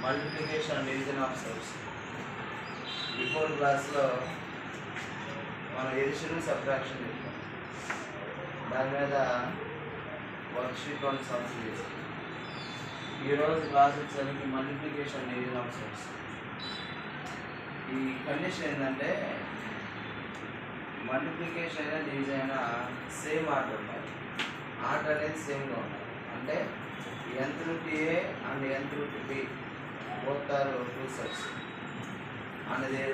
Multiplication and division of sets. Before క్లాస్లో మనం addition subtraction చెప్పాం. దాని మీద వర్క్షీట్ 1 సాల్వ్ చేసాం. ఈరోజు క్లాస్ వచ్చేసరికి multiplication and division of sets. ఈ కండిషన్ ఏంటంటే మల్టిప్లికేషన్ అయినా డివిజన్ అయినా సేమ్ ఆర్డర్ ఉండాలి. ఆర్డర్ అనేది సేమ్గా ఉండాలి. అంటే nth root A and nth root B both are two sets and their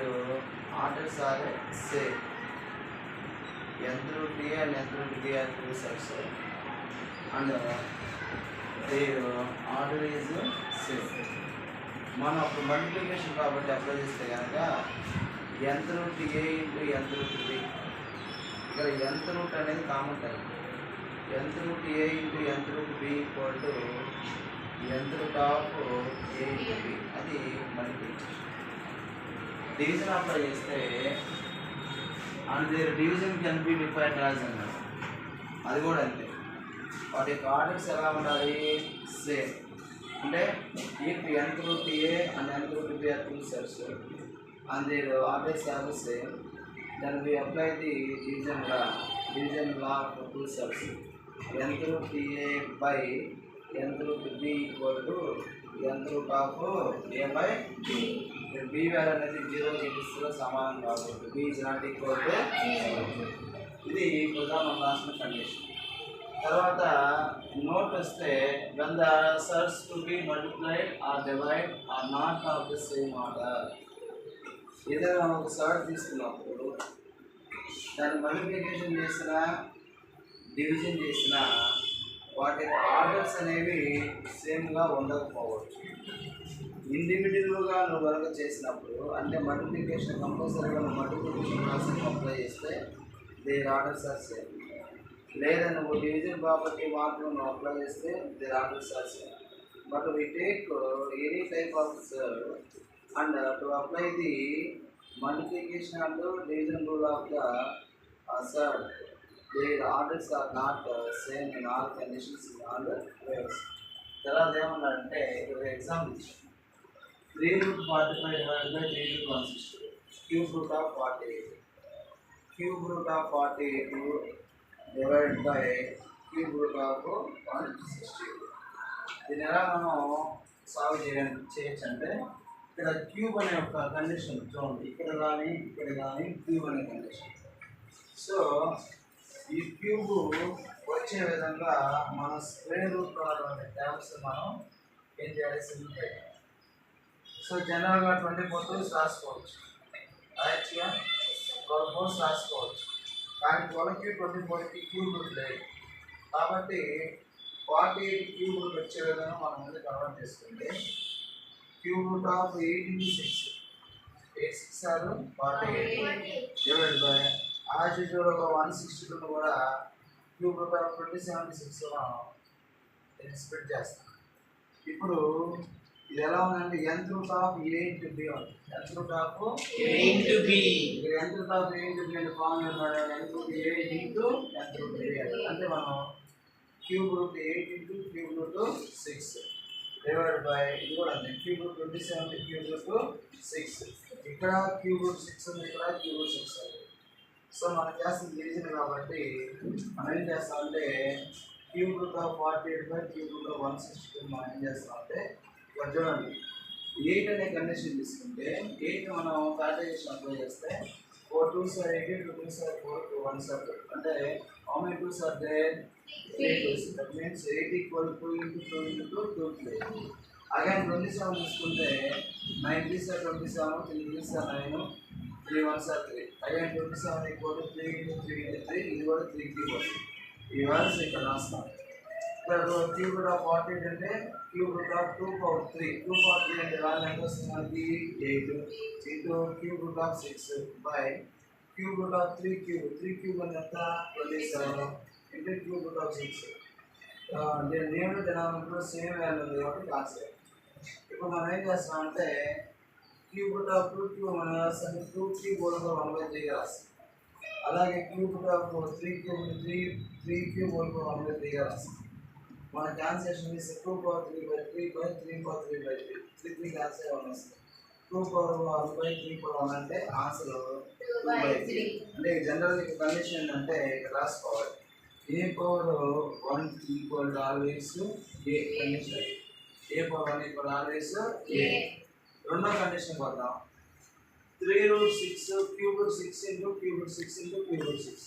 orders are same. nth root A and nth root B are two sets and their order is same. మనం అప్పుడు multiplication కాబట్టి apply చేస్తే కనుక nth root A into nth root B, ఇక్కడ nth root అనేది common time. nth root A into nth root B equal to nth root of A into B, అది multiplication. Division apply చేస్తే and there division can be defined as అన్నారు. అది కూడా అంతే. వాటి యొక్క ఆర్డర్స్ ఎలా ఉండాలి? సేమ్. అంటే if nth root A and nth root B are two sets and their orders are the same, then we apply the division law for two sets. nth root A by nth root B equal to nth root of A by B. B value అనేది 0 కి సమానం కాబట్టి B is not equal to 0. ఇది కూడా మనం రాసిన condition. తర్వాత note వస్తే when the sets to be multiplied or divide are not of the same order. ఏదైనా ఒక సర్ట్ తీసుకున్నప్పుడు దాన్ని మల్టిప్లికేషన్ చేసిన డివిజన్ చేసిన వాటి ఆర్డర్స్ అనేవి సేమ్గా ఉండకపోవచ్చు. ఇండివిజువల్గా నువ్వు కనుక చేసినప్పుడు అంటే మల్టిప్లికేషన్ కంపల్సరీగా నువ్వు మల్టిప్లికేషన్ ప్రాసెస్ అప్లై చేస్తే దేర్ ఆర్డర్స్ ఆర్ సేమ్. లేదా నువ్వు డివిజన్ ప్రాపర్టీ మాత్రం నువ్వు అప్లై చేస్తే their orders are same. But we take any type of sort and to apply the multiplication and division rule of the sert, their orders are not same in all conditions in all ways. తర్వాత ఏమన్నారంటే ఒక example 3 root 45 divided by 3 root 160, cube root of 48, cube root of 48 divided by cube root of 160. దీన్ని ఎలా మనం solve చేయొచ్చు అంటే ఇక్కడ cube అనే ఒక కండిషన్ చూడండి, ఇక్కడ కానీ క్యూబ్ అనే కండిషన్. సో ఈ క్యూబ్ వచ్చే విధంగా మన స్క్వేర్ రూట్ అనే టర్మ్స్ మనం ఏం చేయాలి? సింప్లిఫై. సో జనరల్గా 24 రాసుకోవచ్చు, రైట్గా 12 రాసుకోవచ్చు. కానీ 12కి 24కి క్యూబ్ రూట్ లేదు కాబట్టి 48 క్యూబ్ రూట్ వచ్చే విధంగా మనం ముందు కన్వర్ట్ చేసుకుంటే cube root of 8 into 6, 8 6 are 48 divided by as usual 162 కూడా cube root of 2076 మనం స్ప్లిట్ చేస్తాం. ఇప్పుడు ఇది ఎలా ఉందంటే nth root of A into B ఉంది. nth root of A into B, ఇక్కడ nth root of A into B అనే ఫార్ములా ఉన్నాడు. nth root A into nth root B అంటే మనం cube root 8 into cube root 6 divided by ఇది కూడా అంతే cube root 27 cube root 6, ఇక్కడ cube root 6 ఉంది, ఇక్కడ క్యూబ్ రూట్ 6 ఉంది. సో మనం చేస్తుంది డివిజన్ కాబట్టి మనం ఏం చేస్తామంటే cube root of 48 by cube root of 162 మనం ఏం చేస్తామంటే ఇక్కడ చూడండి 8 అనే కండిషన్ తీసుకుంటే 8 మనం ఫ్యాక్టరైజేషన్ అప్లై చేస్తే 4 2s are 8, 2 2s are 4, 2 1s are 2. అంటే how many 2s are there? 3 2s. That means 8 equal to 2 into 2 into 2, 2. Again 27 తీసుకుంటే 9 3s are 27, 3 3s are 9, 3 1s are 3. Again 27 equal to 3 into 3 into 3, ఇది కూడా 3 కి వస్తుంది. ఈ values ఇక్కడ రాస్తాం. ఇక్కడ క్యూబ్ రూట్ ఆఫ్ 48 అంటే cube root of 2 power 3, 2 power 3 అంటే వాల్యూ ఎంత వస్తుంది మనకి 8 into cube root of 6 by cube root of 3 cube అంటే ఎంత 27 into క్యూబ్ రూట్ ఆఫ్ 6. నేను డినామినేటర్ సేమ్ వాల్యూ ఉంది కాబట్టి రాసేయాలి. ఇప్పుడు మనం ఏం చేస్తామంటే క్యూబ్ రూట్ ఆఫ్ 2 క్యూబ్ మనం రాస్తాం 2 క్యూబ్ ఓవర్ 1/3 రాస్తాం. అలాగే cube root of 3 cube 3 cube over 1/3 రాస్తాం. మన క్యాన్సలేషన్ చేస్తే 2/3/3/3/3/3 3 క్యాన్సల్ అవ్వడం వస్తుంది. 2/1/3/1 అంటే ఆన్సర్ 2/3. అంటే జనరల్ కండిషన్ ఏంటంటే ఇక్కడ రాసుకోవాలి a power 1 equal to always a condition. a power 1 equal always a. రెండో కండిషన్ వద్దాం. 3√6 cube 6 into cube 6 into cube 6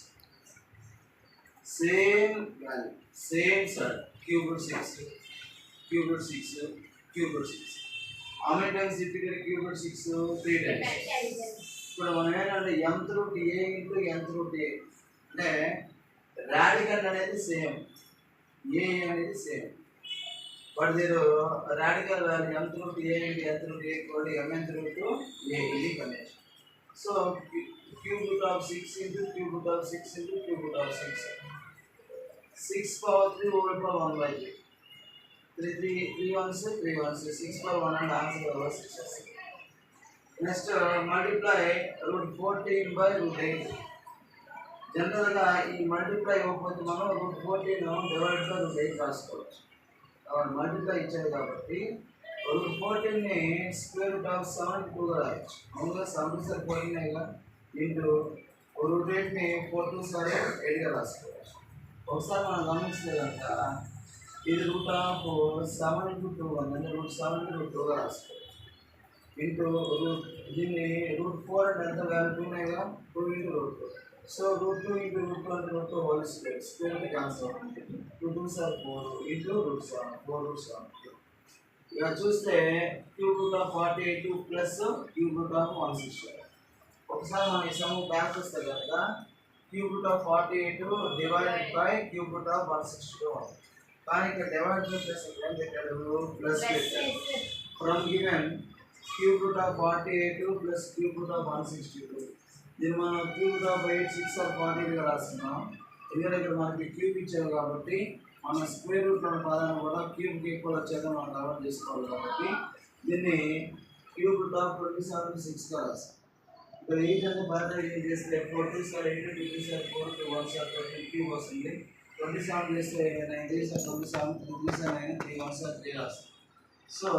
same value same sir cube 6 cube 6 cube 6 how many times repeated cube root 6 3 times. ఇప్పుడు మనం ఏంటంటే mth root a into nth root a అంటే radical అనేది same a అనేది same but దీని radical value mth root a into nth root a equal to mnth root a ఇది condition. So cube root of 6 into cube root of 6 into cube root of 6 6 power 3 over power 1/3 3 ones 3 ones 6 power 1 and answer over 6. Next multiply root 14 by root 8. General గా ఈ multiply ఇవ్వకపోతే మనం root 14 divide by root 8 రాసుకోవచ్చు. కాబట్టి multiply ఇచ్చారు కాబట్టి root 14 ని square root of 72 గా రాయొచ్చు. మామూలుగా 7 సార్ 14 ఇంటూ root 8 ని 4 2 సార్ 8 గా రాసుకోవచ్చు. ఒకసారి మనం గమనిస్తే కనుక ఇది రూట్ ఆఫ్ 7 ఇంటూ 2 అంటే రూట్ 7 ఇంటూ రూట్ 2 గా రాసుకోవచ్చు. ఇంటూ రూట్ దీన్ని రూట్ 4 అంటే ఎంత value 2 నేగా 2 into root 2. So root 2 into root 2 అంటే రూట్ 2 హోల్ స్క్వేర్ స్క్వేర్ అంటే క్యాన్సల్ అవుతుంది. 2 2 సార్ 4 ఇంటూ రూట్ 7 4 రూట్ 7. ఇక చూస్తే cube root of 48 plus cube root of 160. ఒకసారి మనం ఈ సమ్ బ్యాక్ వస్తే కనుక cube root of 48 divided by cube root of 162 ఉంది. కానీ ఇక్కడ డివైడ్ బై ప్లస్ ఏం పెట్టాడు ప్లస్ పెట్టాడు. From given cube root of 48 plus cube root of 162 దీన్ని మనం క్యూబ్ రూట్ ఆఫ్ 8 6 ఆఫ్ 48 గా రాస్తున్నాం. ఎందుకంటే ఇక్కడ మనకి క్యూబ్ ఇచ్చారు కాబట్టి మన స్క్వేర్ రూట్ ఉన్న పదాన్ని కూడా క్యూబ్కి ఈక్వల్ వచ్చేదా మనం కన్వర్ట్ చేసుకోవాలి. కాబట్టి దీన్ని క్యూబ్ రూట్ ఆఫ్ 27 6 గా రాస్తాం. ఇక్కడ 8 అంటే బయట ఏం చేస్తే 4 2 సార్ 8 2 2 సార్ 4 2 1 సార్ 13 క్యూబ్ వస్తుంది. 27 చేస్తే 9 3 సార్ 27 3 సార్ 9 3 1 సార్ 3 రాస్తాం. So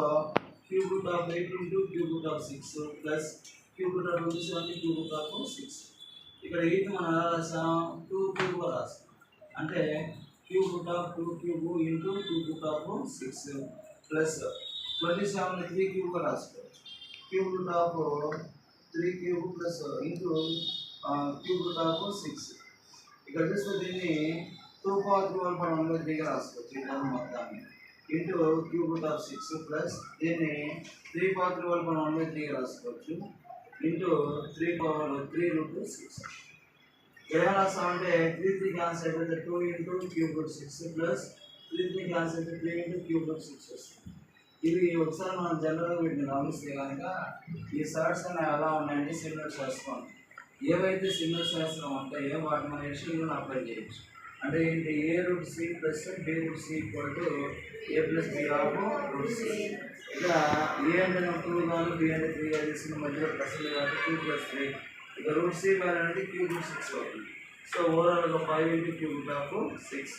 cube root of 8 into cube root of 6 plus cube root of 27 cube root of 6. ఇక్కడ 8 మనం ఎలా రాసాం 2 క్యూబ్ గా రాస్తాం. అంటే cube root of 2 cube into cube root of 6 plus 27 3 cube గా రాసుకోవచ్చు. Cube root of 3 cube plus into cube root of 6. ఇక్కడ చూస్తే దీన్ని 2 power 3 whole power 1/3 గా రాసుకోవచ్చు. ఈ టర్మ్ మొత్తాన్ని into cube root of 6 plus దీన్ని 3 power 3 whole power 1/3 గా రాసుకోవచ్చు ఇంటూ 3 power 3 root 6. ఎలా రాస్తామంటే 3 3 క్యాన్సిల్ అయిపోతే 2 into cube root 6 plus 3 3 cancel అయితే 3 ఇంటూ క్యూబ్ రూట్ 6 వస్తుంది. ఇవి ఒకసారి మనం జనరల్గా వీటిని గమనిస్తే కనుక ఈ సర్ట్స్ అనేవి ఎలా ఉన్నాయంటే సిమిలర్ చేస్తాం. ఏవైతే సిమిలర్ చేస్తున్నాం అంటే వాటి మన ఎక్స్టెన్షన్ అప్లై చేయొచ్చు. అంటే ఏంటి a root c plus b root c equal to a plus b of root c. ఇక ఏ అంటే 2 గాను బి అంటే 3 తీసుకున్న మధ్యలో ప్లస్ కాబట్టి 2 + 3. ఇక రూట్ సి వాల్యూ అనేది క్యూబ్ రూట్ 6 అవుతుంది. సో ఓవరాల్గా 5 ఇంటూ క్యూబ్ రూట్ ఆఫ్ 6.